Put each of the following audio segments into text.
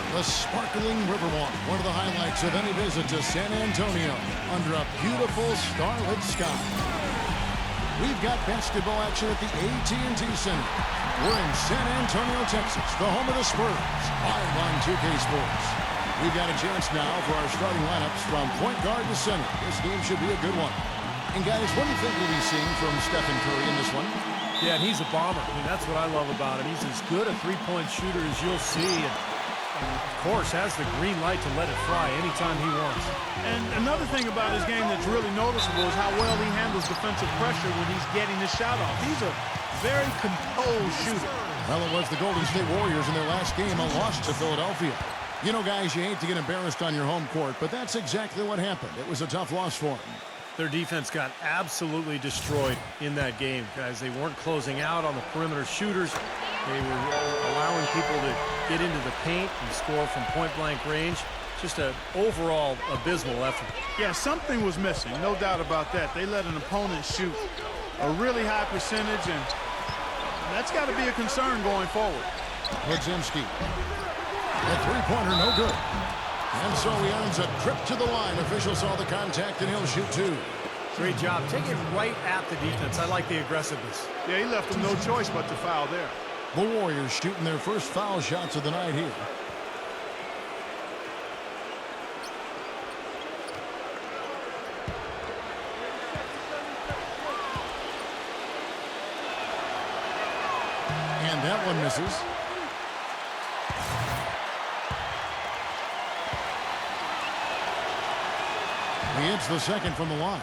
The sparkling Riverwalk, one of the highlights of any visit to San Antonio, under a beautiful starlit sky. We've got basketball action at the AT&T Center. We're in San Antonio, Texas, the home of the Spurs, live on 2K Sports. We've got a chance now for our starting lineups from point guard to center. This game should be a good one. And guys, what do you think we'll be seeing from Stephen Curry in this one? Yeah, and he's a bomber. I mean, that's what I love about him. He's as good a three-point shooter as you'll see. And of course, has the green light to let it fly anytime he wants. And another thing about his game that's really noticeable is how well he handles defensive pressure when he's getting his shot off. He's a very composed shooter. Well, it was the Golden State Warriors in their last game, a loss to Philadelphia. You know, guys, you hate to get embarrassed on your home court, but that's exactly what happened. It was a tough loss for them. Their defense got absolutely destroyed in that game, guys. They weren't closing out on the perimeter shooters. They were allowing people to get into the paint and score from point-blank range. Just an overall abysmal effort. Yeah, something was missing, no doubt about that. They let an opponent shoot a really high percentage, and that's got to be a concern going forward. Podziemski. The three-pointer, no good. And so he earns a trip to the line. Official saw the contact, and he'll shoot two. Great job. Take it right at the defense. I like the aggressiveness. Yeah, he left them no choice but to foul there. The Warriors shooting their first foul shots of the night here. And that one misses. He hits the second from the line.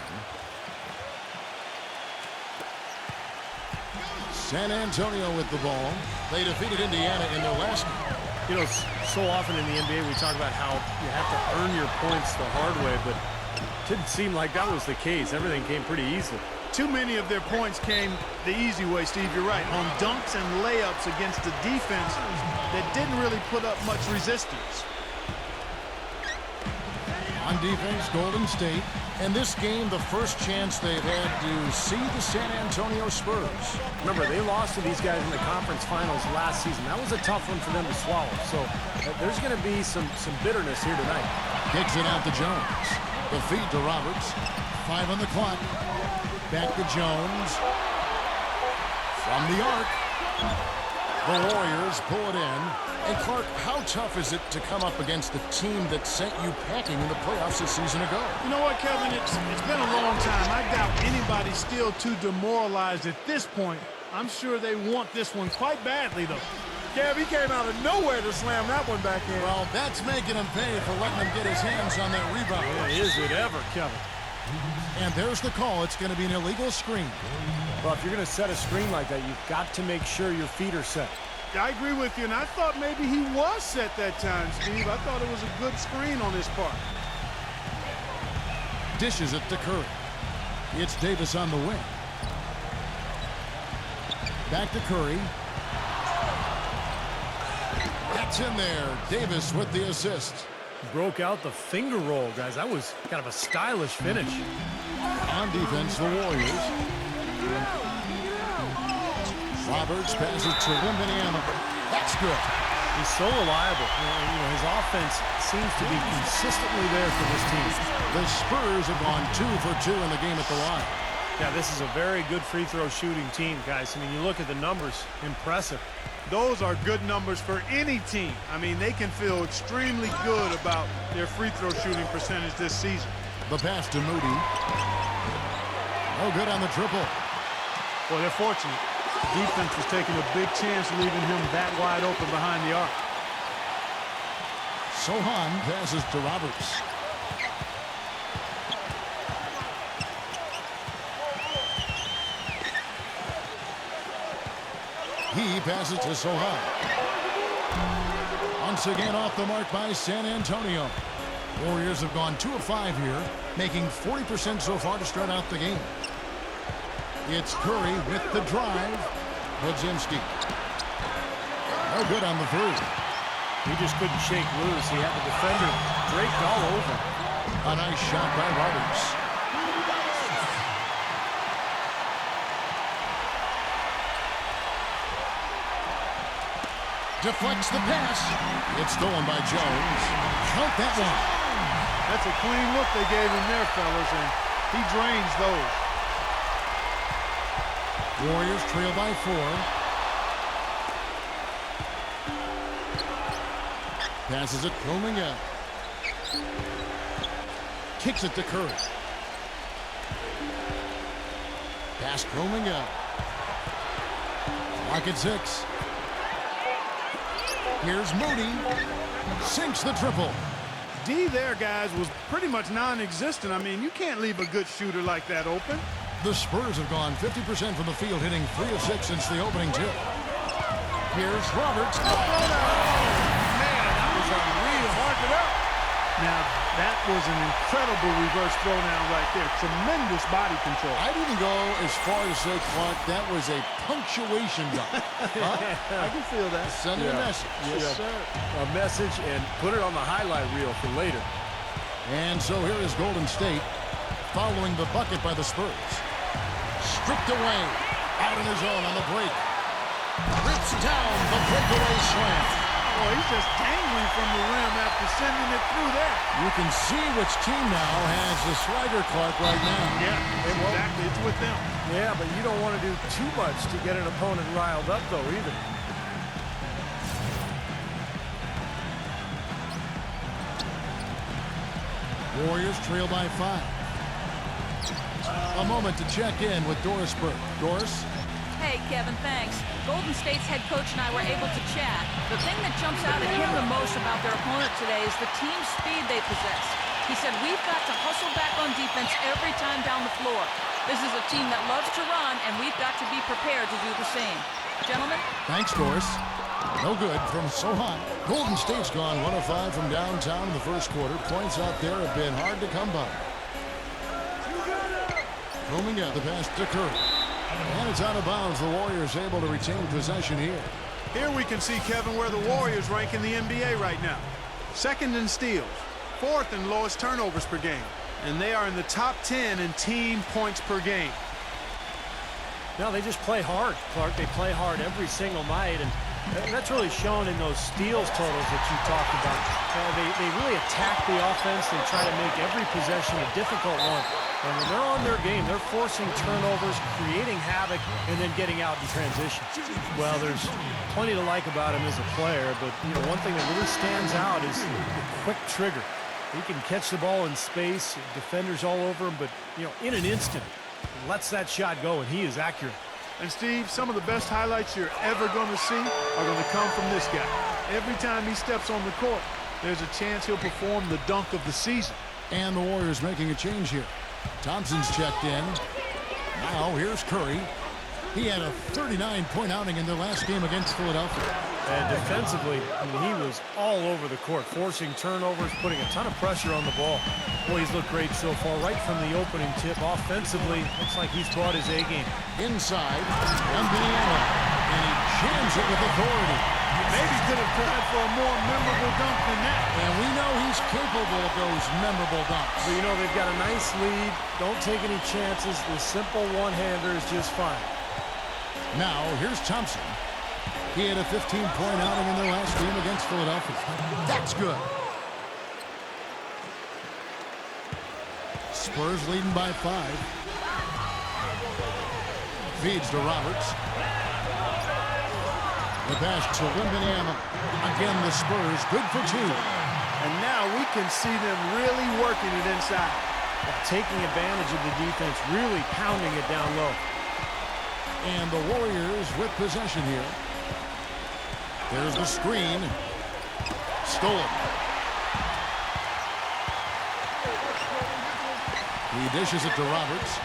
San Antonio with the ball. They defeated Indiana in their last game. You know, so often in the NBA we talk about how you have to earn your points the hard way, but it didn't seem like that was the case. Everything came pretty easily. Too many of their points came the easy way, Steve. You're right. On dunks and layups against the defense that didn't really put up much resistance. On defense, Golden State. And this game, the first chance they've had to see the San Antonio Spurs. Remember, they lost to these guys in the conference finals last season. That was a tough one for them to swallow. So there's going to be some bitterness here tonight. Kicks it out to Jones. The feed to Roberts. 5 on the clock. Back to Jones. From the arc. The Warriors pull it in. And Clark, how tough is it to come up against the team that sent you packing in the playoffs a season ago? You know what, Kevin? It's been a long time. I doubt anybody's still too demoralized at this point. I'm sure they want this one quite badly, though. Kev, he came out of nowhere to slam that one back in. Well, that's making him pay for letting him get his hands on that rebound. Yeah, is it ever, Kevin? And there's the call. It's going to be an illegal screen. Well, if you're going to set a screen like that, you've got to make sure your feet are set. I agree with you, and I thought maybe he was set that time, Steve. I thought it was a good screen on his part. Dishes it to Curry. It's Davis on the wing. Back to Curry. That's in there. Davis with the assist. Broke out the finger roll, guys. That was kind of a stylish finish. On defense, the Warriors. Roberts passes to Wembanyama. That's good. He's so reliable. You know, his offense seems to be consistently there for this team. The Spurs have gone 2 for 2 in the game at the line. Yeah, this is a very good free throw shooting team, guys. I mean, you look at the numbers, impressive. Those are good numbers for any team. I mean, they can feel extremely good about their free throw shooting percentage this season. The pass to Moody. No good on the triple. Well, they're fortunate. The defense was taking a big chance leaving him that wide open behind the arc. Sohan passes to Roberts. He passes to Sohan. Once again off the mark by San Antonio. Warriors have gone 2 of 5 here, making 40% so far to start out the game. It's Curry with the drive. Podziemski. No good on the three. He just couldn't shake loose. He had the defender draped all over. A nice shot by Roberts. Deflects the pass. It's stolen by Jones. Count that one. That's a clean look they gave him there, fellas, and he drains those. Warriors trail by 4. Passes it, Kuminga. Kicks it to Curry. Pass Kuminga. Lock at 6. Here's Moody. Sinks the triple. D there, guys, was pretty much non-existent. I mean, you can't leave a good shooter like that open. The Spurs have gone 50% from the field, hitting 3 of 6 since the opening tip. Here's Roberts. Man, that was unreal. Mark it up. Now, that was an incredible reverse throwdown right there. Tremendous body control. I'd even go as far as say, Clark, that was a punctuation dunk. Huh? I can feel that. Sending a message. Yes, sir. A message and put it on the highlight reel for later. And so here is Golden State following the bucket by the Spurs. Stripped away. Out in his own on the break. Rips down the breakaway slam. Oh, he's just dangling from the rim after sending it through there. You can see which team now has the swagger, Clark, right now. Yeah, exactly. It's with them. Yeah, but you don't want to do too much to get an opponent riled up, though, either. Warriors trail by 5. A moment to check in with Doris Burke. Doris? Hey, Kevin, thanks. Golden State's head coach and I were able to chat. The thing that jumps out at him the most about their opponent today is the team speed they possess. He said, we've got to hustle back on defense every time down the floor. This is a team that loves to run, and we've got to be prepared to do the same. Gentlemen? Thanks, Doris. No good from so hot. Golden State's gone 1 of 5 from downtown in the first quarter. Points out there have been hard to come by. Coming out the pass to Curry. And it's out of bounds. The Warriors able to retain possession here. Here we can see, Kevin, where the Warriors rank in the NBA right now. 2nd in steals, 4th in lowest turnovers per game. And they are in the top 10 in team points per game. No, they just play hard, Clark. They play hard every single night, and that's really shown in those steals totals that you talked about. They really attack the offense. They try to make every possession a difficult one. And when they're on their game, they're forcing turnovers, creating havoc, and then getting out in transition. Well, there's plenty to like about him as a player, but one thing that really stands out is the quick trigger. He can catch the ball in space, defenders all over him, but in an instant, lets that shot go, and he is accurate. And Steve, some of the best highlights you're ever going to see are going to come from this guy. Every time he steps on the court, there's a chance he'll perform the dunk of the season. And the Warriors making a change here. Thompson's checked in. Now here's Curry. He had a 39-point outing in their last game against Philadelphia. And defensively, he was all over the court, forcing turnovers, putting a ton of pressure on the ball. Boy, he's looked great so far, right from the opening tip. Offensively, looks like he's brought his A-game. Inside, Vanilla, and he jams it with authority. Maybe could have tried for a more memorable dunk than that. And we know he's capable of those memorable dunks. But they've got a nice lead. Don't take any chances. The simple one-hander is just fine. Now, here's Thompson. He had a 15-point outing in their last game against Philadelphia. That's good. Spurs leading by 5. Feeds to Roberts. The pass to Wembanyama. Again, the Spurs good for 2. And now we can see them really working it inside. Taking advantage of the defense, really pounding it down low. And the Warriors with possession here. There's the screen. Stolen. He dishes it to Roberts.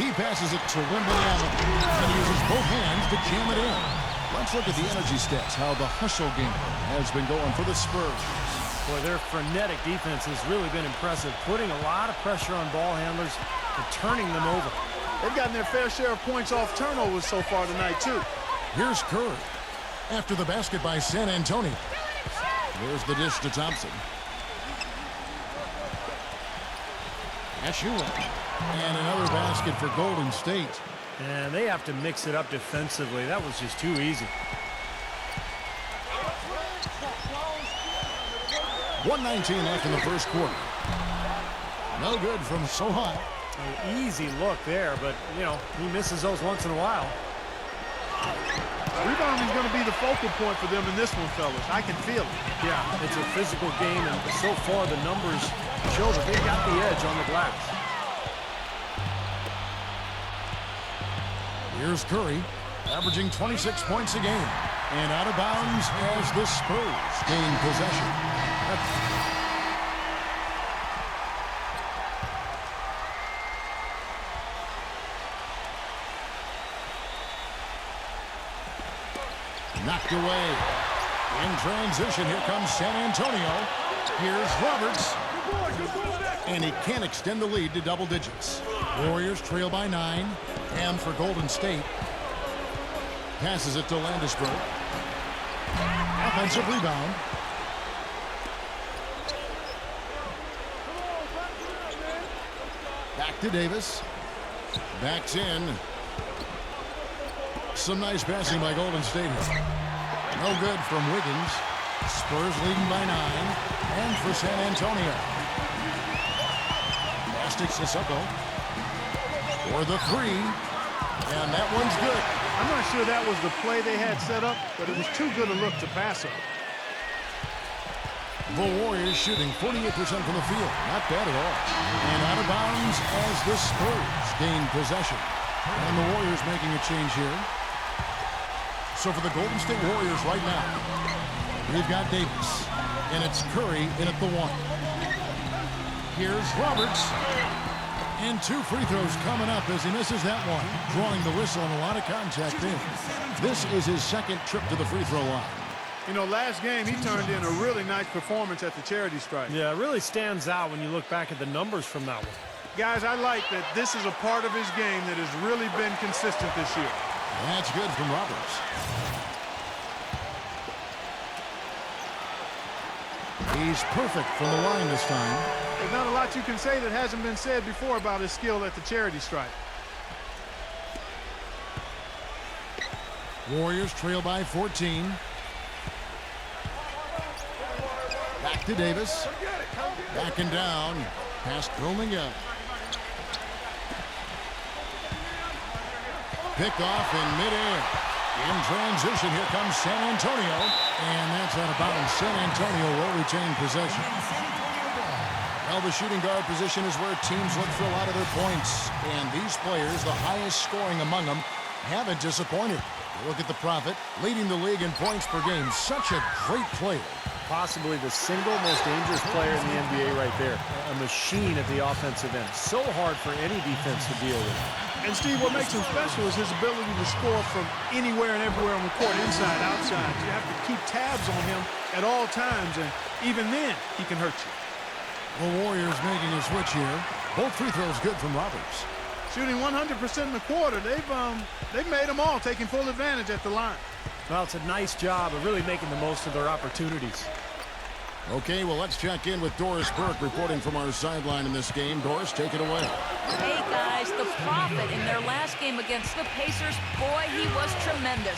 He passes it to Wembanyama and uses both hands to jam it in. Let's look at the energy stats, how the hustle game has been going for the Spurs. Boy, their frenetic defense has really been impressive, putting a lot of pressure on ball handlers and turning them over. They've gotten their fair share of points off turnovers so far tonight, too. Here's Curry after the basket by San Antonio. There's the dish to Thompson. Ashua. And another basket for Golden State. And they have to mix it up defensively. That was just too easy. 1:19 left in the first quarter. No good from so high. An easy look there, but, you know, he misses those once in a while. Rebounding is going to be the focal point for them in this one, fellas. I can feel it. Yeah, it's a physical game, and so far the numbers show that they've got the edge on the glass. Here's Curry, averaging 26 points a game. And out of bounds as the Spurs gain possession. Knocked away. In transition, here comes San Antonio. Here's Roberts. And he can't extend the lead to double digits. Warriors trail by 9. And for Golden State. Passes it to Landisberg. Offensive rebound. Back to Davis. Backs in. Some nice passing by Golden State here. No good from Wiggins. Spurs leading by 9. And for San Antonio. Mastic Sissoko. For the 3. And that one's good. I'm not sure that was the play they had set up, but it was too good a look to pass up. The Warriors shooting 48% from the field. Not bad at all. And out of bounds as the Spurs gain possession. And the Warriors making a change here. So for the Golden State Warriors right now, we've got Davis. And it's Curry in at the 1. Here's Roberts. And 2 free throws coming up as he misses that one. Drawing the whistle and a lot of contact in. This is his second trip to the free throw line. You know, last game he turned in a really nice performance at the charity stripe. Yeah, it really stands out when you look back at the numbers from that one. Guys, I like that this is a part of his game that has really been consistent this year. That's good from Roberts. He's perfect from the line this time. There's not a lot you can say that hasn't been said before about his skill at the charity stripe. Warriors trail by 14. Back to Davis. Backing down. Past Rominga. Pick off in midair. In transition, here comes San Antonio. And that's out of bounds. San Antonio will retain possession. Well, the shooting guard position is where teams look for a lot of their points. And these players, the highest scoring among them, haven't disappointed. Look at the Prophet, leading the league in points per game. Such a great player. Possibly the single most dangerous player in the NBA right there. A machine at the offensive end. So hard for any defense to deal with. And Steve, what makes him special is his ability to score from anywhere and everywhere on the court, inside, outside. You have to keep tabs on him at all times, and even then, he can hurt you. The Warriors making a switch here. Both free throws good from Roberts. Shooting 100% in the quarter. They've made them all, taking full advantage at the line. Well, it's a nice job of really making the most of their opportunities. Okay, well, let's check in with Doris Burke reporting from our sideline in this game. Doris, take it away. Hey, guys, the Prophet in their last game against the Pacers, boy, he was tremendous.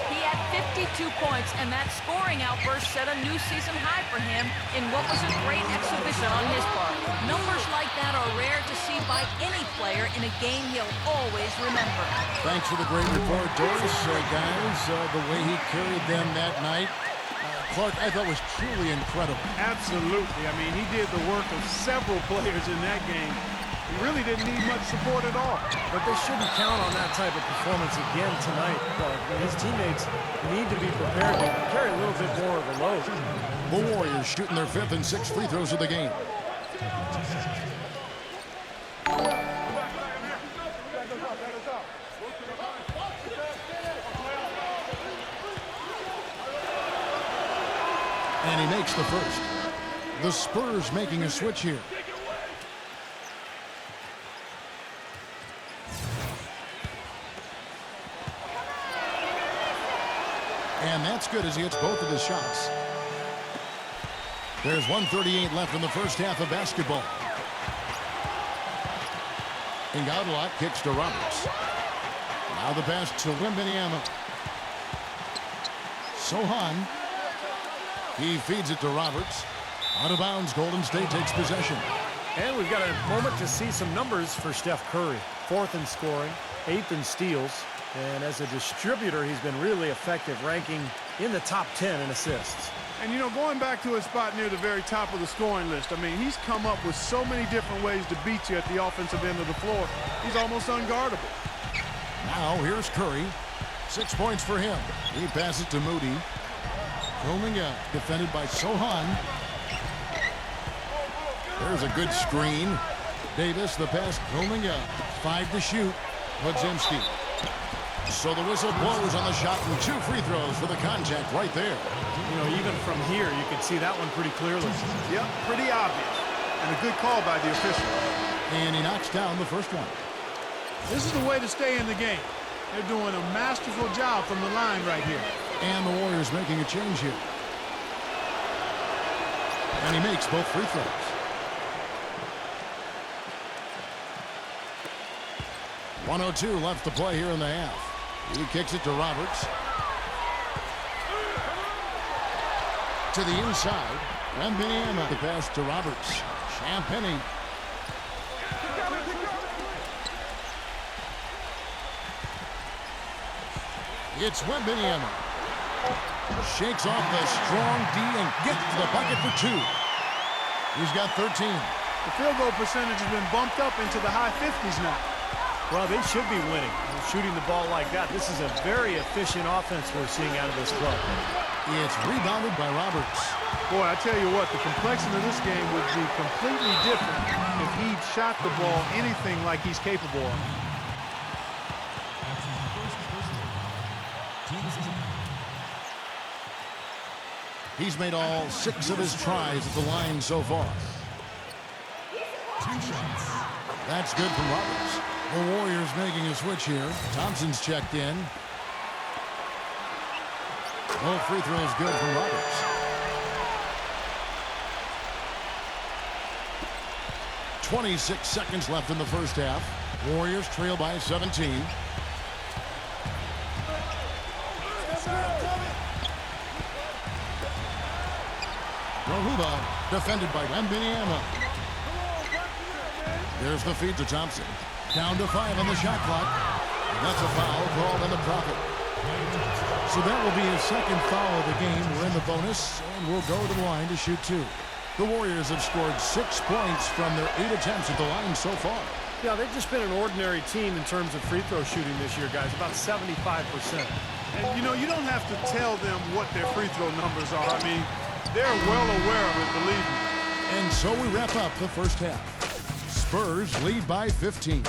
He had 52 points, and that scoring outburst set a new season high for him in what was a great exhibition on his part. Numbers like that are rare to see by any player in a game he'll always remember. Thanks for the great report, Doris. Guys, the way he carried them that night, Clark, I thought was truly incredible. Absolutely. I mean, he did the work of several players in that game. He really didn't need much support at all. But they shouldn't count on that type of performance again tonight. His teammates need to be prepared to carry a little bit more of a load. The Warriors shooting their 5th and 6th free throws of the game. And he makes the first. The Spurs making a switch here. And that's good as he hits both of his shots. There's 1:38 left in the first half of basketball. And Godlock kicks to Roberts. Now the pass to Wembanyama. Sohan. He feeds it to Roberts. Out of bounds, Golden State takes possession. And we've got a moment to see some numbers for Steph Curry. 4th in scoring, 8th in steals. And as a distributor, he's been really effective, ranking in the top 10 in assists. And, you know, going back to his spot near the very top of the scoring list, I mean, he's come up with so many different ways to beat you at the offensive end of the floor. He's almost unguardable. Now here's Curry. 6 points for him. He passes to Moody. Kuminga defended by Sohan. There's a good screen. Davis, the pass. Kuminga. 5 to shoot. Podziemski. So the whistle blows on the shot and 2 free throws for the contact right there. You know, even from here, you can see that one pretty clearly. Yep, pretty obvious. And a good call by the official. And he knocks down the first one. This is the way to stay in the game. They're doing a masterful job from the line right here. And the Warriors making a change here. And he makes both free throws. .102 left to play here in the half. He kicks it to Roberts. To the inside. Wembanyama. The pass to Roberts. Champagnie. It's Wembanyama. Shakes off the strong D and gets the bucket for 2. He's got 13. The field goal percentage has been bumped up into the high 50s now. Well, they should be winning. Shooting the ball like that. This is a very efficient offense we're seeing out of this club. It's rebounded by Roberts. Boy, I tell you what, the complexion of this game would be completely different if he shot the ball anything like he's capable of. He's made all 6 of his tries at the line so far. That's good from Roberts. The Warriors making a switch here. Thompson's checked in. Both free throws good from Roberts. .26 seconds left in the first half. Warriors trail by 17. Rohuba defended by Wembanyama. There's the feed to Thompson. Down to 5 on the shot clock. And that's a foul called on the Prophet. So that will be his second foul of the game. We're in the bonus, and we'll go to the line to shoot 2. The Warriors have scored 6 points from their 8 attempts at the line so far. Yeah, they've just been an ordinary team in terms of free throw shooting this year, guys. About 75%. And, you know, you don't have to tell them what their free throw numbers are. I mean, they're well aware of it, believe me. And so we wrap up the first half. Spurs lead by 15.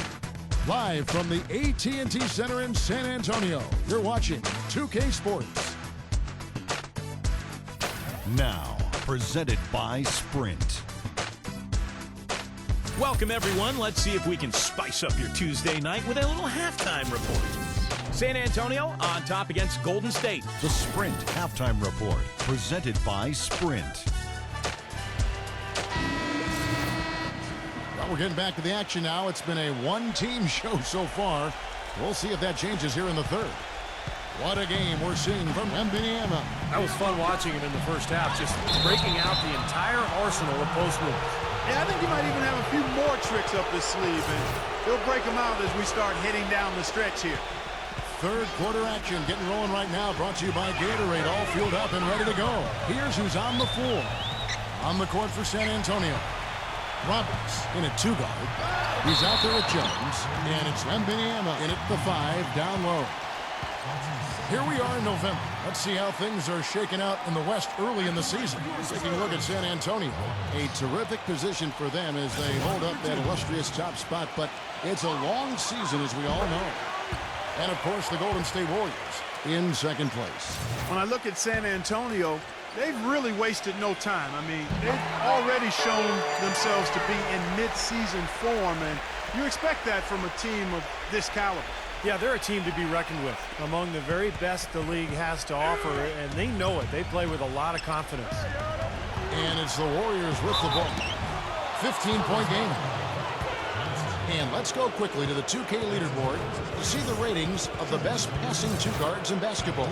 Live from the AT&T Center in San Antonio, you're watching 2K Sports. Now, presented by Sprint. Welcome, everyone. Let's see if we can spice up your Tuesday night with a little halftime report. San Antonio on top against Golden State. The Sprint Halftime Report, presented by Sprint. Well, we're getting back to the action now. It's been a one-team show so far. We'll see if that changes here in the third. What a game we're seeing from Wembanyama. That was fun watching him in the first half, just breaking out the entire arsenal of post moves. Yeah, I think he might even have a few more tricks up his sleeve, and he'll break them out as we start heading down the stretch here. Third quarter action getting rolling right now, brought to you by Gatorade, all fueled up and ready to go. Here's who's on the floor. On the court for San Antonio. Roberts in at 2 guard. He's out there with Jones, and it's Wembanyama in at the 5 down low. Here we are in November. Let's see how things are shaking out in the West early in the season. Taking a look at San Antonio. A terrific position for them as they hold up that illustrious top spot, but it's a long season, as we all know. And, of course, the Golden State Warriors in second place. When I look at San Antonio, they've really wasted no time. I mean, they've already shown themselves to be in mid-season form, and you expect that from a team of this caliber. Yeah, they're a team to be reckoned with. Among the very best the league has to offer, and they know it. They play with a lot of confidence. And it's the Warriors with the ball. 15-point game. And let's go quickly to the 2K leaderboard to see the ratings of the best passing two guards in basketball.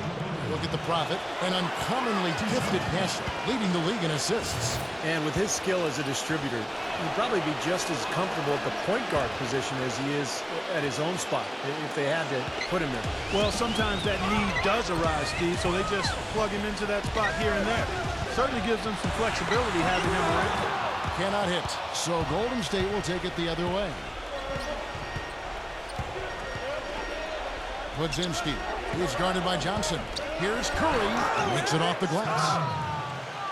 Look at the prophet, an uncommonly gifted passer, leading the league in assists. And with his skill as a distributor, he'd probably be just as comfortable at the point guard position as he is at his own spot if they had to put him there. Well, sometimes that need does arise, Steve, so they just plug him into that spot here and there. Certainly gives them some flexibility having him around. Cannot hit, so Golden State will take it the other way. Budzinski, he's guarded by Johnson. Here's Curry, makes it off the glass.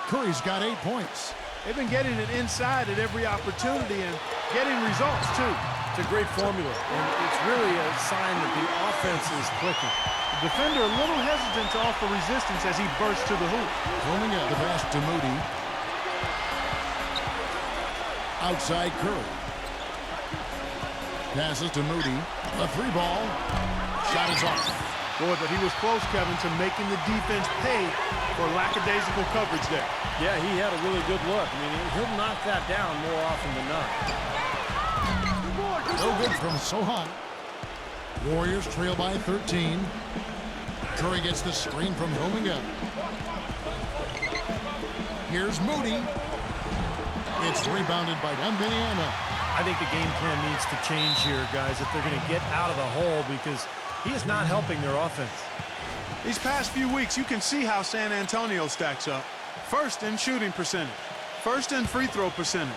Curry's got 8 points. They've been getting it inside at every opportunity and getting results, too. It's a great formula, and it's really a sign that the offense is clicking. The defender a little hesitant to offer resistance as he bursts to the hoop. Rolling up the pass to Moody. Outside Curry. Passes to Moody. A 3-ball. Shot is off. Boy, but he was close, Kevin, to making the defense pay for lackadaisical coverage there. Yeah, he had a really good look. I mean, he'll knock that down more often than not. No good from Sohan. Warriors trail by 13. Curry gets the screen from Rominga. Here's Moody. It's rebounded by Wembanyama. I think the game plan needs to change here, guys, if they're going to get out of the hole, because he is not helping their offense. These past few weeks, you can see how San Antonio stacks up. First in shooting percentage, first in free throw percentage.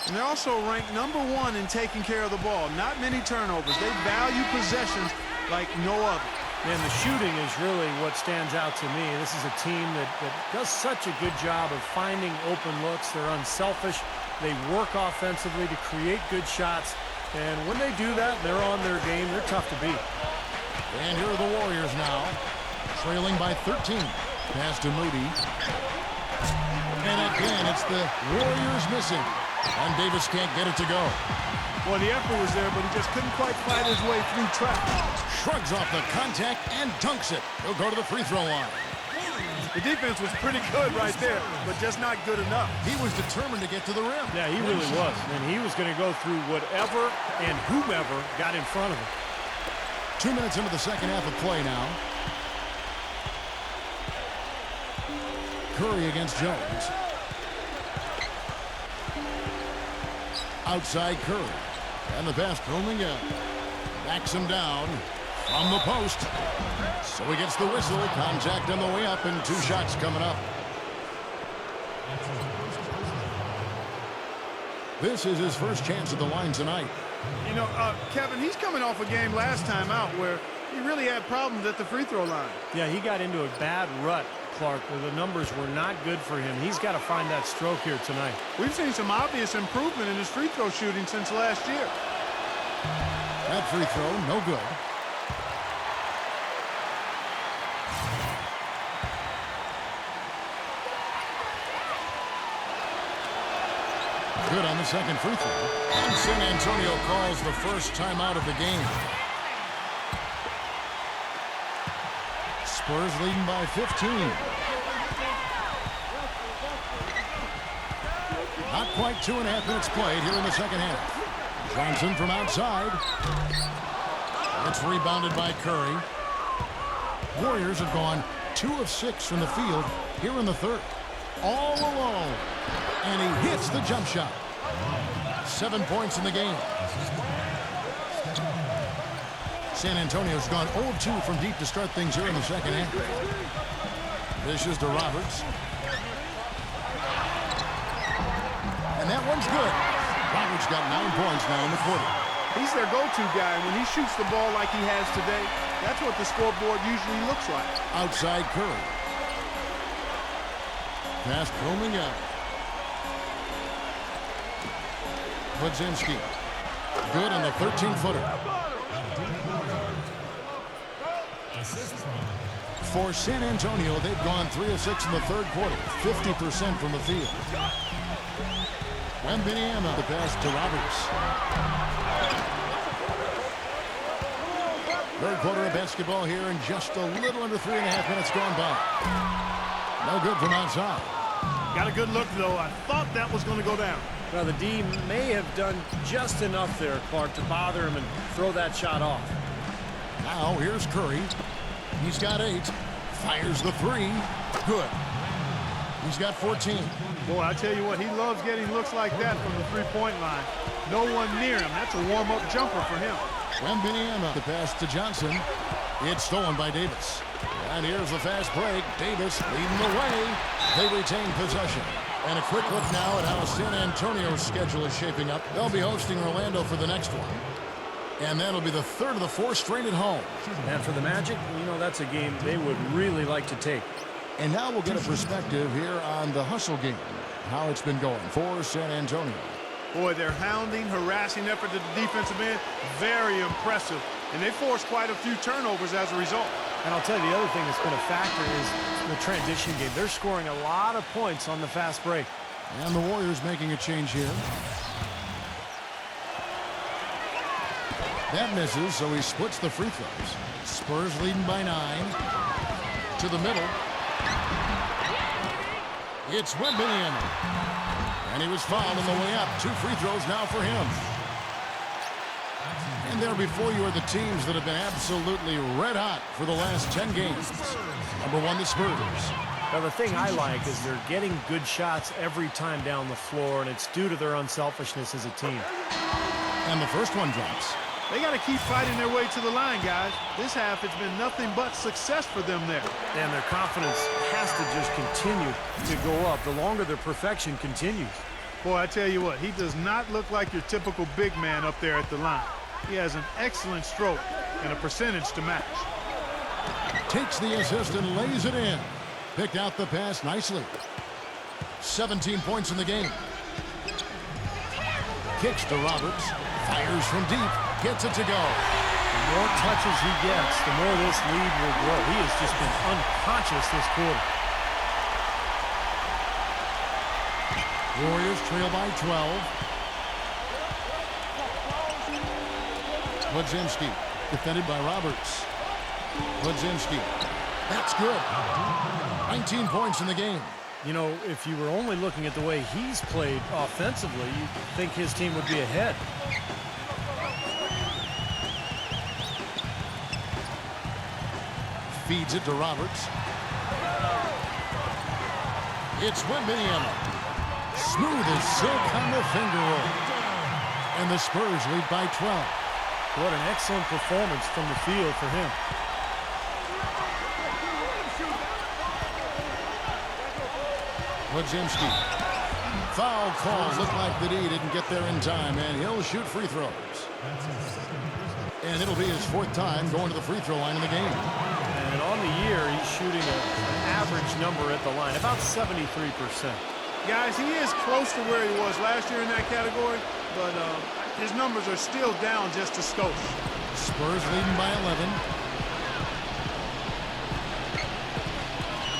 And they're also ranked #1 in taking care of the ball. Not many turnovers. They value possessions like no other. And the shooting is really what stands out to me. This is a team that does such a good job of finding open looks. They're unselfish. They work offensively to create good shots. And when they do that, they're on their game. They're tough to beat. And here are the Warriors now, trailing by 13. Pass to Moody. And again, it's the Warriors missing. And Davis can't get it to go. Well, the effort was there, but he just couldn't quite fight his way through traffic. Shrugs off the contact and dunks it. He'll go to the free throw line. The defense was pretty good right there, but just not good enough. He was determined to get to the rim. Yeah, he really was. And he was going to go through whatever and whomever got in front of him. 2 minutes into the second half of play now. Curry against Jones. Outside Curry. And the pass rolling in. Backs him down from the post. So he gets the whistle. Contact on the way up and 2 shots coming up. This is his first chance at the line tonight. You know, Kevin, he's coming off a game last time out where he really had problems at the free throw line. Yeah, he got into a bad rut, Clark, where the numbers were not good for him. He's got to find that stroke here tonight. We've seen some obvious improvement in his free throw shooting since last year. That free throw, no good. Good on the second free throw. And San Antonio calls the first timeout of the game. Spurs leading by 15. Not quite 2.5 minutes played here in the second half. Johnson from outside. It's rebounded by Curry. Warriors have gone 2 of 6 from the field here in the third. All alone. And he hits the jump shot. 7 points in the game. San Antonio's gone 0 of 2 from deep to start things here in the second half. Dishes to Roberts. And that one's good. Roberts got 9 points now in the quarter. He's their go-to guy. When he shoots the ball like he has today, that's what the scoreboard usually looks like. Outside Curry. Pass roaming out. Budzinski. Good on the 13-footer. For San Antonio, they've gone 3 of 6 in the third quarter. 50% from the field. Wembanyama, the pass to Roberts. Third quarter of basketball here in just a little under 3.5 minutes gone by. No good from outside. Got a good look, though. I thought that was going to go down. Well, the D may have done just enough there, Clark, to bother him and throw that shot off. Now here's Curry. He's got 8. Fires the 3. Good. He's got 14. Boy, I tell you what, he loves getting looks like that from the three-point line. No one near him. That's a warm-up jumper for him. Wembanyama, the pass to Johnson. It's stolen by Davis. And here's the fast break. Davis leading the way. They retain possession. And a quick look now at how San Antonio's schedule is shaping up. They'll be hosting Orlando for the next one. And that'll be the 3rd of the 4 straight at home. And for the Magic, you know, that's a game they would really like to take. And now we'll get a perspective here on the hustle game, how it's been going for San Antonio. Boy, their hounding, harassing effort at the defensive end, very impressive. And they forced quite a few turnovers as a result. And I'll tell you, the other thing that's been a factor is the transition game. They're scoring a lot of points on the fast break. And the Warriors making a change here. That misses, so he splits the free throws. Spurs leading by 9. To the middle. It's Wembanyama. And he was fouled on the way up. 2 free throws now for him. And there before you are the teams that have been absolutely red hot for the last 10 games. Number 1, the Spurs. Now, the thing I like is they're getting good shots every time down the floor, and it's due to their unselfishness as a team. And the first one drops. They got to keep fighting their way to the line, guys. This half, it's been nothing but success for them there. And their confidence has to just continue to go up the longer their perfection continues. Boy, I tell you what, he does not look like your typical big man up there at the line. He has an excellent stroke and a percentage to match. Takes the assist and lays it in. Picked out the pass nicely. 17 points in the game. Kicks to Roberts. Fires from deep. Gets it to go. The more touches he gets, the more this lead will grow. He has just been unconscious this quarter. Warriors trail by 12. Wadzinski, defended by Roberts. Wadzinski, that's good. 19 points in the game. You know, if you were only looking at the way he's played offensively, you'd think his team would be ahead. Feeds it to Roberts. It's Wembanyama. Smooth as silk on the finger roll. And the Spurs lead by 12. What an excellent performance from the field for him. Wadzinski. Foul call. Looked like the D didn't get there in time, and he'll shoot free throws. And it'll be his 4th time going to the free throw line in the game. And on the year, he's shooting an average number at the line, about 73%. Guys, he is close to where he was last year in that category, but his numbers are still down just a skosh. Spurs leading by 11.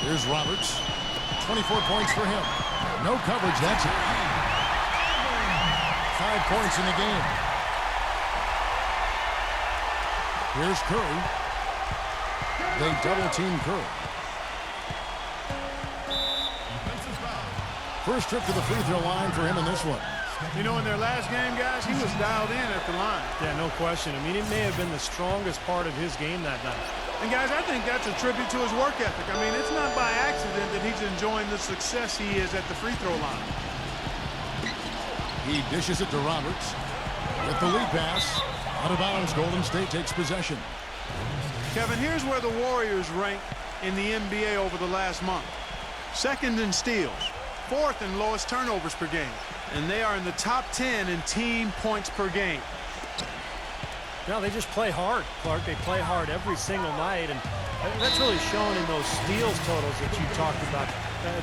Here's Roberts. 24 points for him. No coverage, that's it. 5 points in the game. Here's Curry. They double-team Curry. First trip to the free throw line for him in this one. You know, in their last game, guys, he was dialed in at the line. Yeah, no question. I mean, it may have been the strongest part of his game that night. And, guys, I think that's a tribute to his work ethic. I mean, it's not by accident that he's enjoying the success he is at the free throw line. He dishes it to Roberts. With the lead pass, out of bounds, Golden State takes possession. Kevin, here's where the Warriors rank in the NBA over the last month. 2nd in steals, 4th in lowest turnovers per game. And they are in the top 10 in team points per game. No, they just play hard, Clark. They play hard every single night, and that's really shown in those steals totals that you talked about.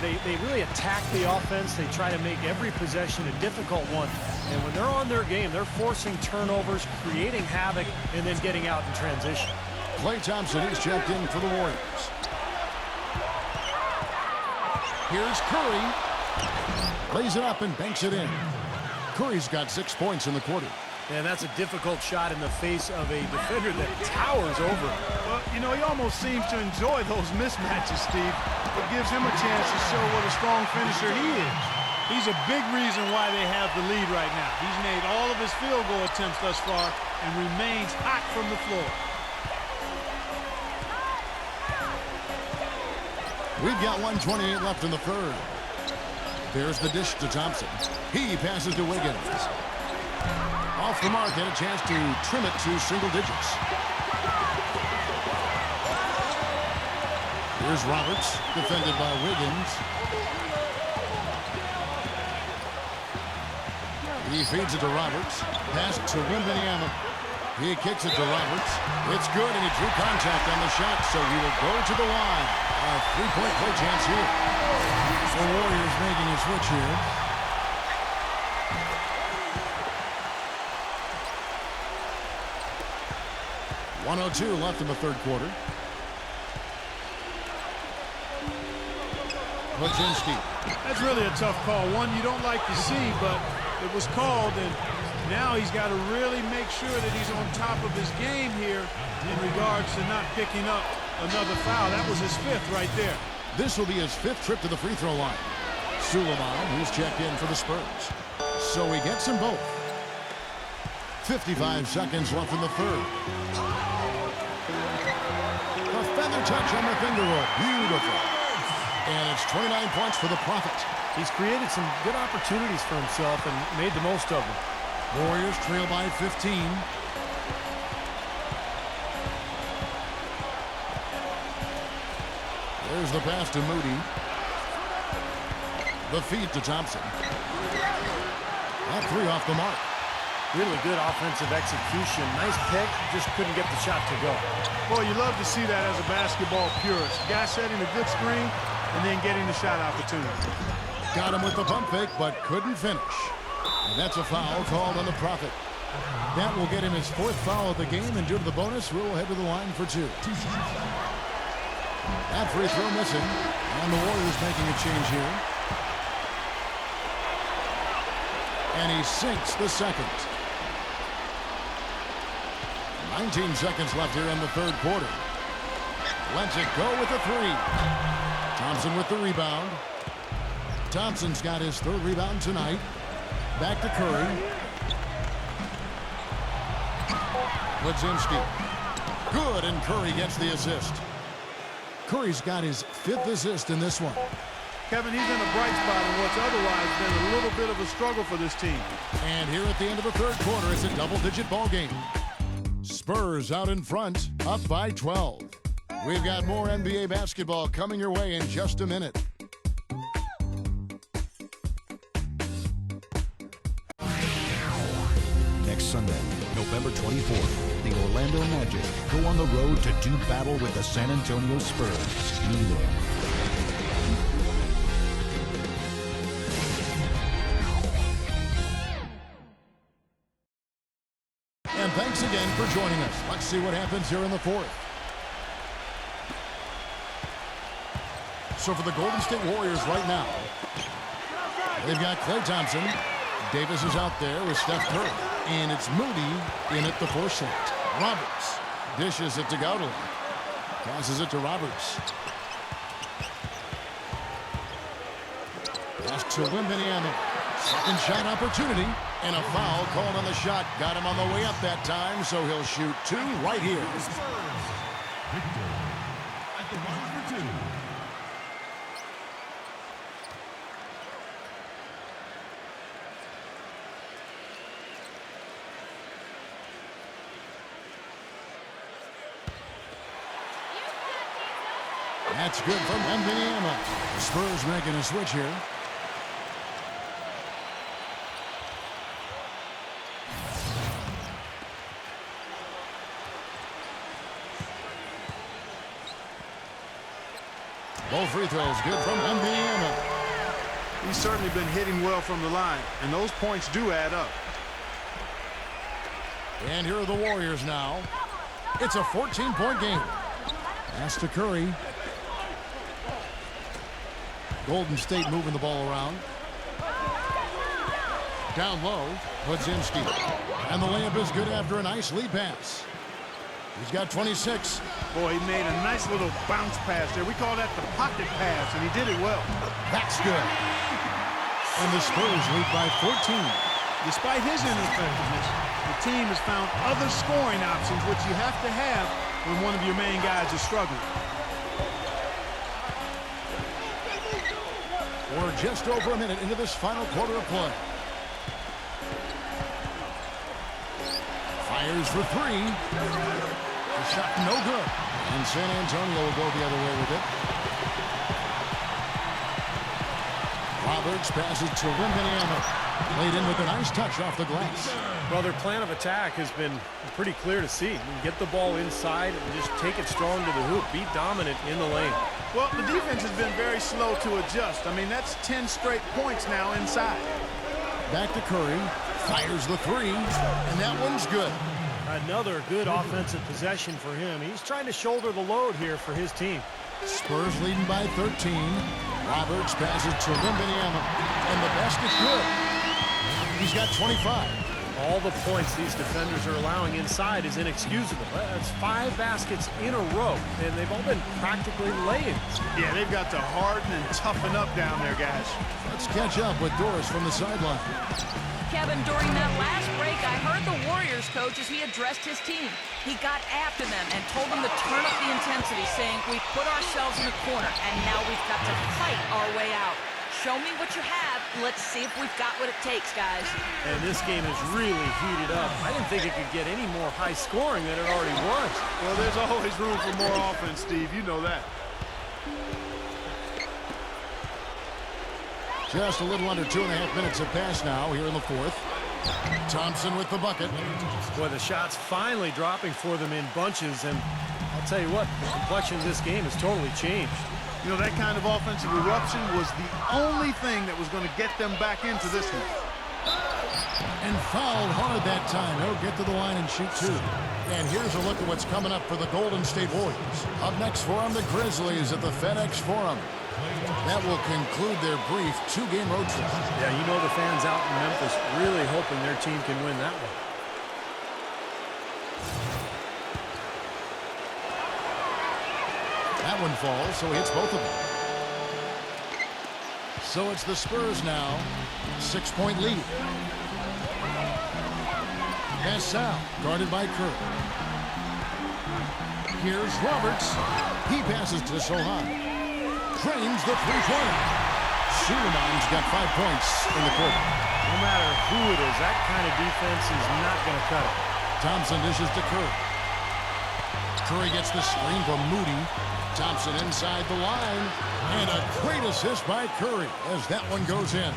They really attack the offense. They try to make every possession a difficult one. And when they're on their game, they're forcing turnovers, creating havoc, and then getting out in transition. Klay Thompson is checked in for the Warriors. Here's Curry. Lays it up and banks it in. Curry's got 6 points in the quarter. And that's a difficult shot in the face of a defender that towers over. Well, you know, he almost seems to enjoy those mismatches, Steve. It gives him a chance to show what a strong finisher he is. He's a big reason why they have the lead right now. He's made all of his field goal attempts thus far and remains hot from the floor. We've got 1:28 left in the third. There's the dish to Thompson. He passes to Wiggins. Off the mark and a chance to trim it to single digits. Here's Roberts, defended by Wiggins. He feeds it to Roberts. Pass to Wembanyama. He kicks it to Roberts. It's good, and he drew contact on the shot, so he will go to the line. A three-point play chance here. The Warriors making a switch here. .102 left in the third quarter. Podzinski. That's really a tough call. One you don't like to see, but it was called, and now he's got to really make sure that he's on top of his game here in regards to not picking up another foul. That was his fifth right there. This will be his fifth trip to the free throw line. Suleiman, who's checked in for the Spurs. So he gets them both. 55 seconds left in the third. A feather touch on the finger roll. Beautiful. And it's 29 points for the Prophet. He's created some good opportunities for himself and made the most of them. Warriors trail by 15. There's the pass to Moody. The feed to Thompson. That three off the mark. Really good offensive execution. Nice pick, just couldn't get the shot to go. Boy, you love to see that as a basketball purist. Guy setting a good screen and then getting the shot opportunity. Got him with the pump fake, but couldn't finish. And that's a foul called on the Prophet. That will get him his fourth foul of the game, and due to the bonus, we'll head to the line for two. That free throw missing, and the Warriors making a change here. And he sinks the second. 19 seconds left here in the third quarter. Lets it go with a three. Thompson with the rebound. Thompson's got his third rebound tonight. Back to Curry. Podzinski. Good, and Curry gets the assist. Curry's got his fifth assist in this one. Kevin, he's in a bright spot in what's otherwise been a little bit of a struggle for this team. And here at the end of the third quarter, it's a double-digit ball game. Spurs out in front, up by 12. We've got more NBA basketball coming your way in just a minute. Next Sunday, November 24th, the Orlando Magic go on the road to do battle with the San Antonio Spurs in New York. And thanks again for joining us. Let's see what happens here in the fourth. So for the Golden State Warriors right now, they've got Klay Thompson. Davis is out there with Steph Curry. And it's Moody in at the four slot. Roberts dishes it to Gaudet. Passes it to Roberts. Pass to Wembanyama. Second shot opportunity. And a foul called on the shot. Got him on the way up that time, so he'll shoot two right here. Victor at the line for two. That's good from Wembanyama. The Spurs making a switch here. Both free throws good from Wembanyama. He's certainly been hitting well from the line, and those points do add up. And here are the Warriors now. It's a 14-point game. Pass to Curry. Golden State moving the ball around. Down low, Podzinski. And the layup is good after a nice lead pass. He's got 26. Boy, he made a nice little bounce pass there. We call that the pocket pass, and he did it well. That's good. And the Spurs lead by 14. Despite his ineffectiveness, the team has found other scoring options, which you have to have when one of your main guys is struggling. We're just over a minute into this final quarter of play. Fires for three. The shot no good. And San Antonio will go the other way with it. Roberts passes to Wembanyama. Played in with a nice touch off the glass. Well, their plan of attack has been pretty clear to see. Get the ball inside and just take it strong to the hoop. Be dominant in the lane. Well, the defense has been very slow to adjust. I mean, that's 10 straight points now inside. Back to Curry. Fires the three. And that one's good. Another good offensive possession for him. He's trying to shoulder the load here for his team. Spurs leading by 13. Roberts passes to Wembanyama. And the basket good. He's got 25. All the points these defenders are allowing inside is inexcusable. That's 5 baskets in a row, and they've all been practically lay-ins. Yeah, they've got to harden and toughen up down there, guys. Let's catch up with Doris from the sideline. Kevin, during that last break, I heard the Warriors coach as he addressed his team. He got after them and told them to turn up the intensity, saying, "We put ourselves in a corner, and now we've got to fight our way out. Show me what you have. Let's see if we've got what it takes, guys." And this game is really heated up. I didn't think it could get any more high scoring than it already was. Well, there's always room for more offense, Steve. You know that. Just a little under 2.5 minutes have passed now here in the fourth. Thompson with the bucket. Boy, the shots finally dropping for them in bunches, and I'll tell you what, the complexion of this game has totally changed. You know, that kind of offensive eruption was the only thing that was going to get them back into this one. And fouled hard that time. He'll get to the line and shoot two. And here's a look at what's coming up for the Golden State Warriors. Up next for them, the Grizzlies at the FedEx Forum. That will conclude their brief 2-game road trip. Yeah, you know the fans out in Memphis really hoping their team can win that one. That one falls, so he hits both of them. So it's the Spurs now. 6-point lead. Pass out, guarded by Curry. Here's Roberts. He passes to Sohan. Drains the three-pointer. Suleiman's got 5 points in the quarter. No matter who it is, that kind of defense is not going to cut it. Thompson dishes to Curry. Curry gets the screen from Moody. Thompson inside the line. And a great assist by Curry as that one goes in.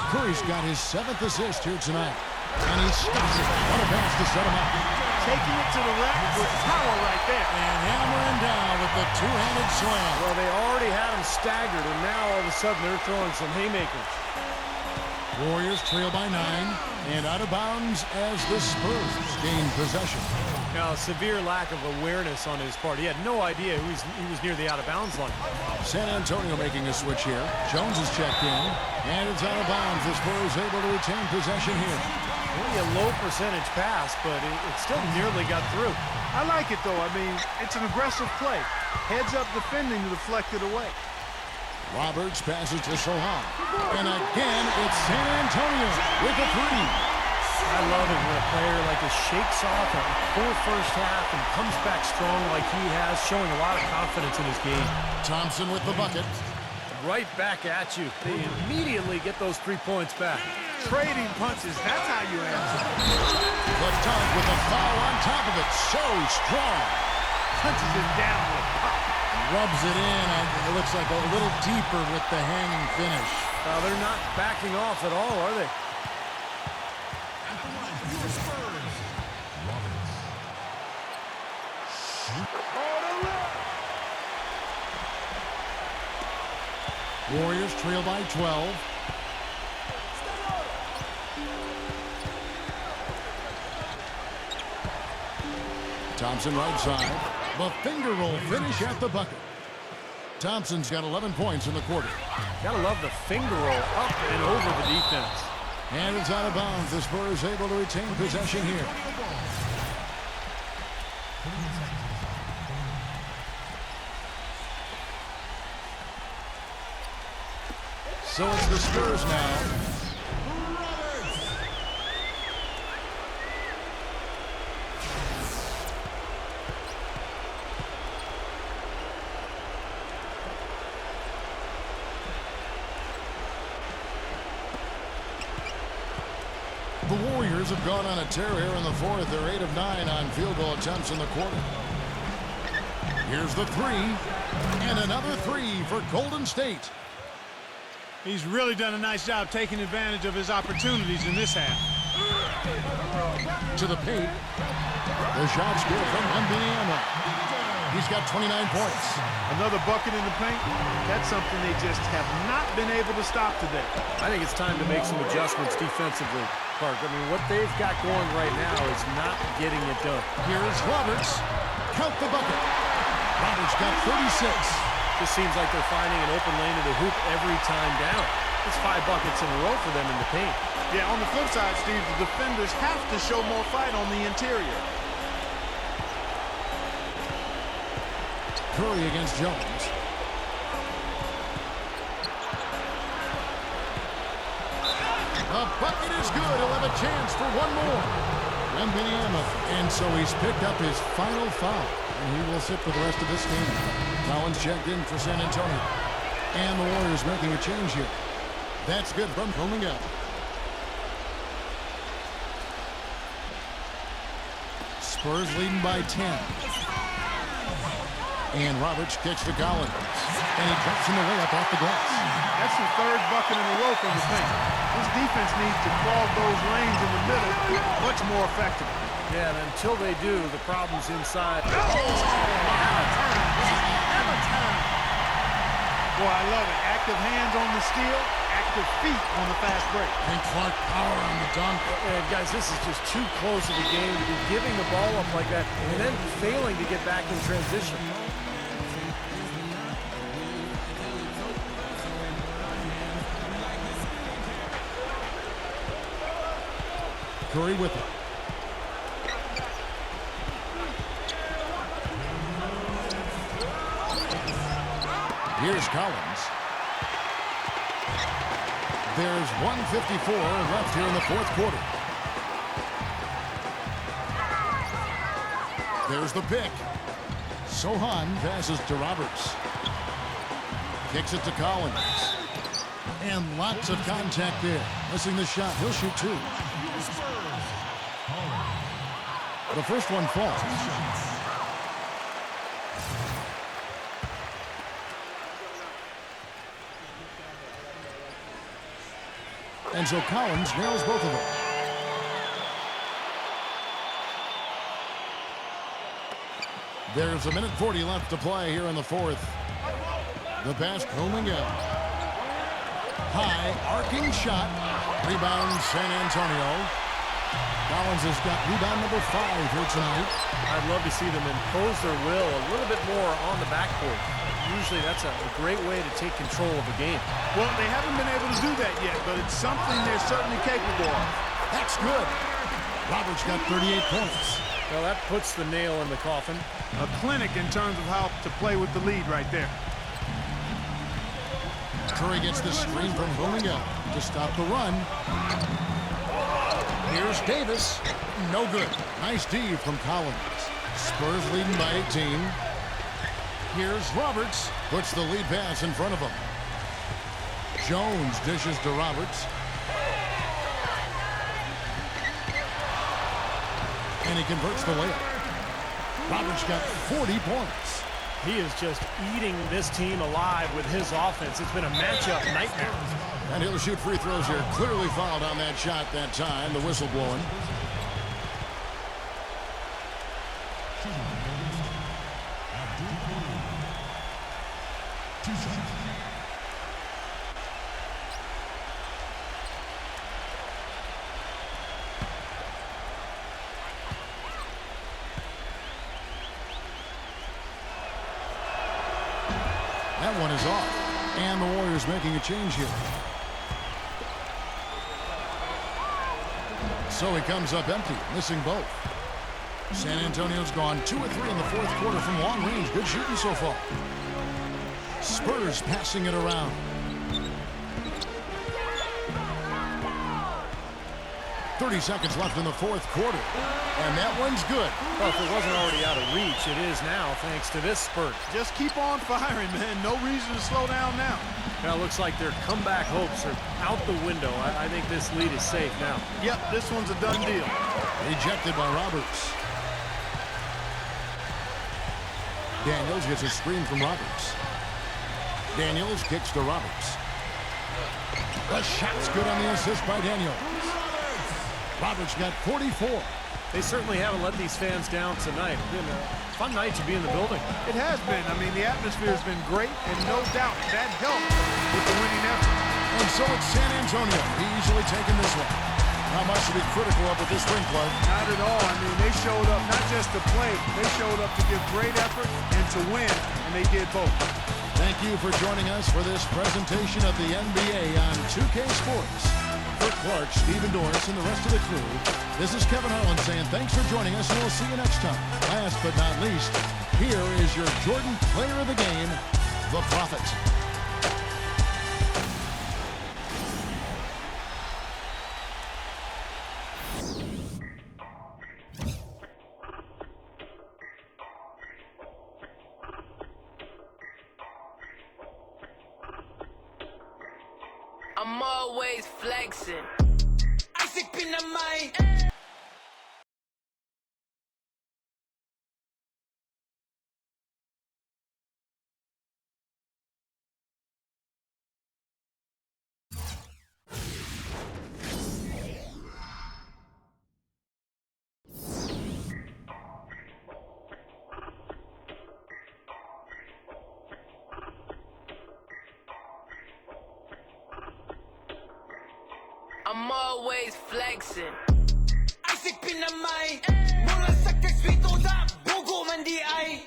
Curry's got his 7th assist here tonight. And he stops it. What a pass to set him up. Taking it to the rack with power right there. And hammering down with the two-handed slam. Well, they already had him staggered, and now all of a sudden they're throwing some haymakers. Warriors trail by 9 and out of bounds as the Spurs gain possession. Now, a severe lack of awareness on his part. He had no idea he was near the out-of-bounds line. San Antonio making a switch here. Jones is checked in, and it's out of bounds. The Spurs able to retain possession here. Only a low percentage pass, but it still nearly got through. I like it, though. I mean, it's an aggressive play. Heads up defending to deflect it away. Roberts passes to Sohan. And again, it's San Antonio with a three. I love it when a player like this shakes off a poor first half and comes back strong like he has, showing a lot of confidence in his game. Thompson with the bucket. Right back at you. They immediately get those 3 points back. Trading punches, that's how you answer. The dunk with a foul on top of it. So strong. Punches it down with pop. Rubs it in, and it looks like a little deeper with the hanging finish. They're not backing off at all, are they? Warriors trail by 12. Thompson right side. The finger roll finish at the bucket. Thompson's got 11 points in the quarter. Gotta love the finger roll up and over the defense. And it's out of bounds. The Spurs able to retain possession here. So it's the Spurs now. The Warriors have gone on a tear here in the fourth. They're 8 of 9 on field goal attempts in the quarter. Here's the three, and another three for Golden State. He's really done a nice job taking advantage of his opportunities in this half. To the paint. The shot's good from Wembanyama. He's got 29 points. Another bucket in the paint. That's something they just have not been able to stop today. I think it's time to make some adjustments defensively, Clark. I mean, what they've got going right now is not getting it done. Here is Roberts. Count the bucket. Roberts got 36. Just seems like they're finding an open lane to the hoop every time down. It's 5 buckets in a row for them in the paint. Yeah, on the flip side, Steve, the defenders have to show more fight on the interior. Curry against Jones. The bucket is good. He'll have a chance for one more. Wembanyama. And so he's picked up his final foul. And he will sit for the rest of this game. Collins checked in for San Antonio. And the Warriors making a change here. That's good from Omel. Spurs leading by 10. And Roberts kicks to Collins. And he drops him away up off the glass. That's the third bucket in a row from the paint. This defense needs to clog those lanes in the middle much more effectively. Yeah, and until they do, the problem's inside. Boy, I love it. Active hands on the steal, active feet on the fast break. And Clark power on the dunk. And guys, this is just too close of a game to be giving the ball up like that and then failing to get back in transition. Curry with it. Here's Collins. There's 1:54 left here in the fourth quarter. There's the pick. Sohan passes to Roberts. Kicks it to Collins. And lots of contact there. Missing the shot. He'll shoot two. The first one falls. And so Collins nails both of them. There's 1:40 left to play here in the fourth. The pass coming out. High, arcing shot. Rebound, San Antonio. Collins has got rebound number 5 here tonight. I'd love to see them impose their will a little bit more on the backcourt. Usually that's a great way to take control of a game. Well, they haven't been able to do that yet, but it's something they're certainly capable of. That's good. Roberts got 38 points. Well, that puts the nail in the coffin. A clinic in terms of how to play with the lead right there. Curry gets the screen from Omel to stop the run. Here's Davis. No good. Nice D from Collins. Spurs leading by 18. Here's Roberts. Puts the lead pass in front of him. Jones dishes to Roberts. And he converts the layup. Roberts got 40 points. He is just eating this team alive with his offense. It's been a matchup nightmare. And he'll shoot free throws here. Clearly fouled on that shot that time. The whistle blowing. That one is off. And the Warriors making a change here. So he comes up empty, missing both. San Antonio's gone 2 of 3 in the fourth quarter from long range. Good shooting so far. Spurs passing it around. 30 seconds left in the fourth quarter. And that one's good. Well, if it wasn't already out of reach, it is now thanks to this spurt. Just keep on firing, man. No reason to slow down now. Now it looks like their comeback hopes are out the window. I think this lead is safe now. Yep, this one's a done deal. Rejected by Roberts. Daniels gets a screen from Roberts. Daniels kicks to Roberts. The shot's good on the assist by Daniels. Roberts got 44. They certainly haven't let these fans down tonight. It's been a fun night to be in the building. It has been. I mean, the atmosphere has been great, and no doubt that helped with the winning effort. And so it's San Antonio easily taking this one. Not much to be critical of with this ring club. Not at all. I mean, they showed up not just to play, they showed up to give great effort and to win, and they did both. Thank you for joining us for this presentation of the NBA on 2K Sports. For Clark, Stephen Doris, and the rest of the crew, this is Kevin Harlan saying thanks for joining us, and we'll see you next time. Last but not least, here is your Jordan Player of the Game, the Prophet. I'm always flexing. I sick in the mind. I'm always flexing. I sick in the mind. Mula sa kaswito da bugo man di ay.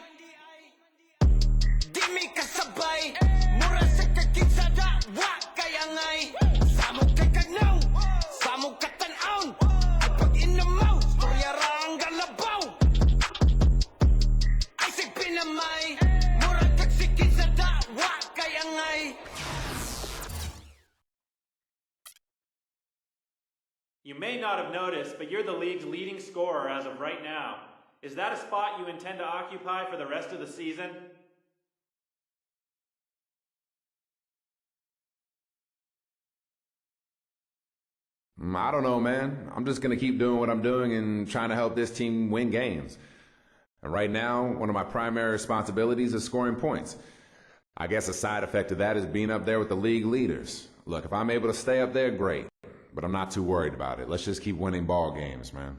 Di mi kasabay. Mura sa kakitsa da wa kaya ngay. Samog kay kagnaw. Samog katanaw. At pag inamaw, storya rang galabaw. I sick in the mind. Mura kaksikitsa da wa kaya ngay. You may not have noticed, but you're the league's leading scorer as of right now. Is that a spot you intend to occupy for the rest of the season? I don't know, man. I'm just going to keep doing what I'm doing and trying to help this team win games. And right now, one of my primary responsibilities is scoring points. I guess a side effect of that is being up there with the league leaders. Look, if I'm able to stay up there, great. But I'm not too worried about it. Let's just keep winning ball games, man.